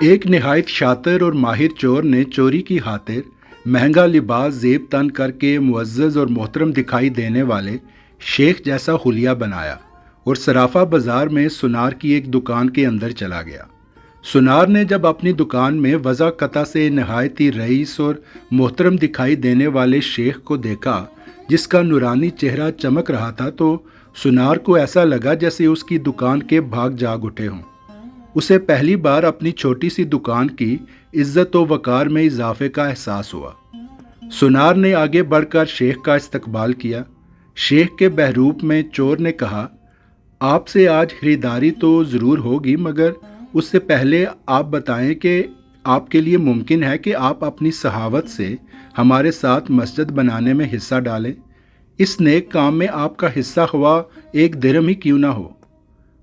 ایک نہایت شاطر اور ماہر چور نے چوری کی خاطر مہنگا لباس زیب تن کر کے معزز اور محترم دکھائی دینے والے شیخ جیسا حلیہ بنایا اور صرافہ بازار میں سنار کی ایک دکان کے اندر چلا گیا۔ سنار نے جب اپنی دکان میں وضع قطع سے نہایت ہی رئیس اور محترم دکھائی دینے والے شیخ کو دیکھا جس کا نورانی چہرہ چمک رہا تھا، تو سنار کو ایسا لگا جیسے اس کی دکان کے بھاگ جاگ اٹھے ہوں۔ اسے پہلی بار اپنی چھوٹی سی دکان کی عزت و وقار میں اضافے کا احساس ہوا۔ سنار نے آگے بڑھ کر شیخ کا استقبال کیا۔ شیخ کے بحروپ میں چور نے کہا، آپ سے آج خریداری تو ضرور ہوگی، مگر اس سے پہلے آپ بتائیں کہ آپ کے لیے ممکن ہے کہ آپ اپنی سخاوت سے ہمارے ساتھ مسجد بنانے میں حصہ ڈالیں؟ اس نیک کام میں آپ کا حصہ خواہ ایک درہم ہی کیوں نہ ہو۔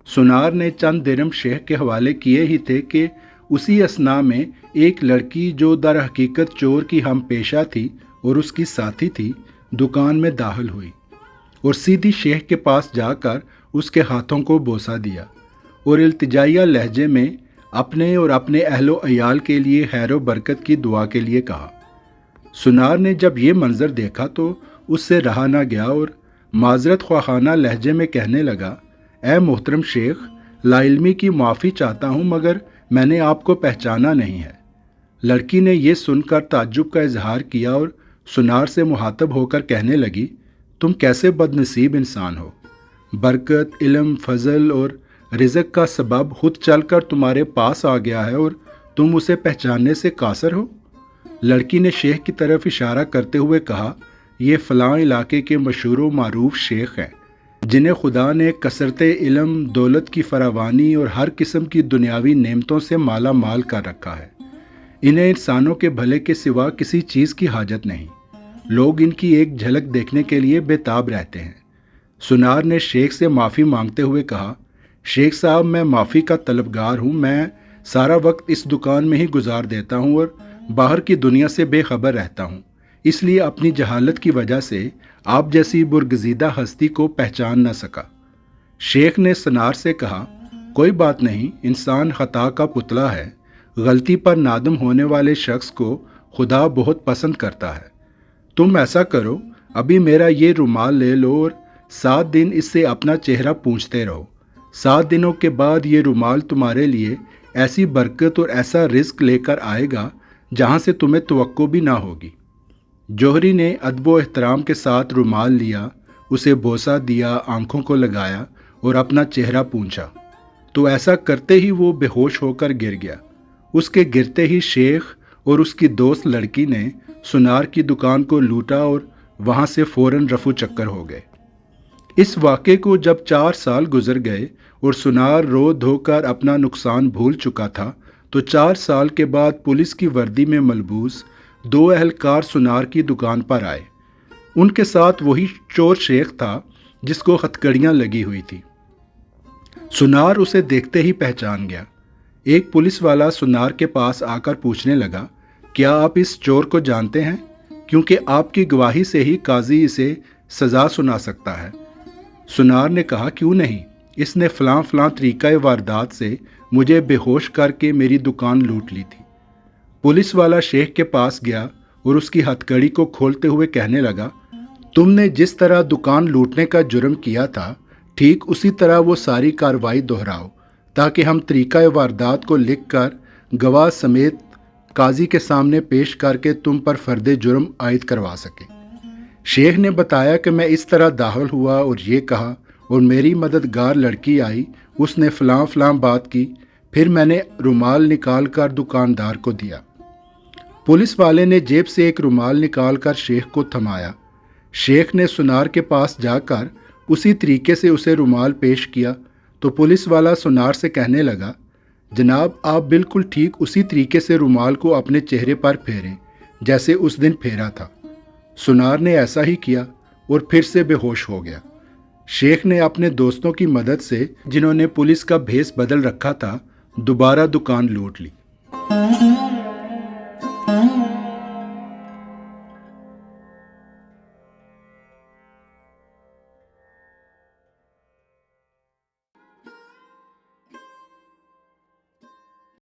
سنار نے چند درہم شیخ کے حوالے کیے ہی تھے کہ اسی اثناء میں ایک لڑکی جو در حقیقت چور کی ہم پیشہ تھی اور اس کی ساتھی تھی، دکان میں داخل ہوئی اور سیدھی شیخ کے پاس جا کر اس کے ہاتھوں کو بوسہ دیا اور التجائیہ لہجے میں اپنے اور اپنے اہل و عیال کے لیے خیر و برکت کی دعا کے لیے کہا۔ سنار نے جب یہ منظر دیکھا تو اس سے رہا نہ گیا اور معذرت خواہانہ لہجے میں کہنے لگا، اے محترم شیخ، لا علمی کی معافی چاہتا ہوں، مگر میں نے آپ کو پہچانا نہیں ہے۔ لڑکی نے یہ سن کر تعجب کا اظہار کیا اور سنار سے مخاطب ہو کر کہنے لگی، تم کیسے بد نصیب انسان ہو، برکت، علم، فضل اور رزق کا سبب خود چل کر تمہارے پاس آ گیا ہے اور تم اسے پہچاننے سے قاصر ہو۔ لڑکی نے شیخ کی طرف اشارہ کرتے ہوئے کہا، یہ فلاں علاقے کے مشہور و معروف شیخ ہیں جنہیں خدا نے کثرت علم، دولت کی فراوانی اور ہر قسم کی دنیاوی نعمتوں سے مالا مال کر رکھا ہے۔ انہیں انسانوں کے بھلے کے سوا کسی چیز کی حاجت نہیں۔ لوگ ان کی ایک جھلک دیکھنے کے لیے بے تاب رہتے ہیں۔ سنار نے شیخ سے معافی مانگتے ہوئے کہا، شیخ صاحب، میں معافی کا طلبگار ہوں۔ میں سارا وقت اس دکان میں ہی گزار دیتا ہوں اور باہر کی دنیا سے بے خبر رہتا ہوں، اس لیے اپنی جہالت کی وجہ سے آپ جیسی برگزیدہ ہستی کو پہچان نہ سکا۔ شیخ نے سنار سے کہا، کوئی بات نہیں، انسان خطا کا پتلا ہے، غلطی پر نادم ہونے والے شخص کو خدا بہت پسند کرتا ہے۔ تم ایسا کرو، ابھی میرا یہ رومال لے لو اور 7 دن اس سے اپنا چہرہ پونچھتے رہو۔ 7 دنوں کے بعد یہ رومال تمہارے لیے ایسی برکت اور ایسا رزق لے کر آئے گا جہاں سے تمہیں توقع بھی نہ ہوگی۔ جوہری نے ادب و احترام کے ساتھ رومال لیا، اسے بوسہ دیا، آنکھوں کو لگایا اور اپنا چہرہ پونچھا، تو ایسا کرتے ہی وہ بے ہوش ہو کر گر گیا۔ اس کے گرتے ہی شیخ اور اس کی دوست لڑکی نے سنار کی دکان کو لوٹا اور وہاں سے فوراً رفو چکر ہو گئے۔ اس واقعے کو جب 4 سال گزر گئے اور سنار رو دھو کر اپنا نقصان بھول چکا تھا، تو 4 سال کے بعد پولیس کی وردی میں ملبوس 2 اہلکار سنار کی دکان پر آئے۔ ان کے ساتھ وہی چور شیخ تھا جس کو ہتکڑیاں لگی ہوئی تھی۔ سنار اسے دیکھتے ہی پہچان گیا۔ ایک پولیس والا سنار کے پاس آ کر پوچھنے لگا، کیا آپ اس چور کو جانتے ہیں؟ کیونکہ آپ کی گواہی سے ہی قاضی اسے سزا سنا سکتا ہے۔ سنار نے کہا، کیوں نہیں، اس نے فلاں فلاں طریقۂ واردات سے مجھے بے ہوش کر کے میری دکان لوٹ لی تھی۔ پولیس والا شیخ کے پاس گیا اور اس کی ہتھکڑی کو کھولتے ہوئے کہنے لگا، تم نے جس طرح دکان لوٹنے کا جرم کیا تھا، ٹھیک اسی طرح وہ ساری کارروائی دہراؤ تاکہ ہم طریقۂ واردات کو لکھ کر گواہ سمیت قاضی کے سامنے پیش کر کے تم پر فرد جرم عائد کروا سکیں۔ شیخ نے بتایا کہ میں اس طرح داخل ہوا اور یہ کہا، اور میری مددگار لڑکی آئی، اس نے فلاں فلاں بات کی، پھر میں نے رومال نکال کر دکاندار کو دیا۔ پولیس والے نے جیب سے ایک رومال نکال کر شیخ کو تھمایا۔ شیخ نے سنار کے پاس جا کر اسی طریقے سے اسے رومال پیش کیا تو پولیس والا سنار سے کہنے لگا، جناب، آپ بالکل ٹھیک اسی طریقے سے رومال کو اپنے چہرے پر پھیریں جیسے اس دن پھیرا تھا۔ سنار نے ایسا ہی کیا اور پھر سے بے ہوش ہو گیا۔ شیخ نے اپنے دوستوں کی مدد سے، جنہوں نے پولیس کا بھیس بدل رکھا تھا، دوبارہ دکان لوٹ لی۔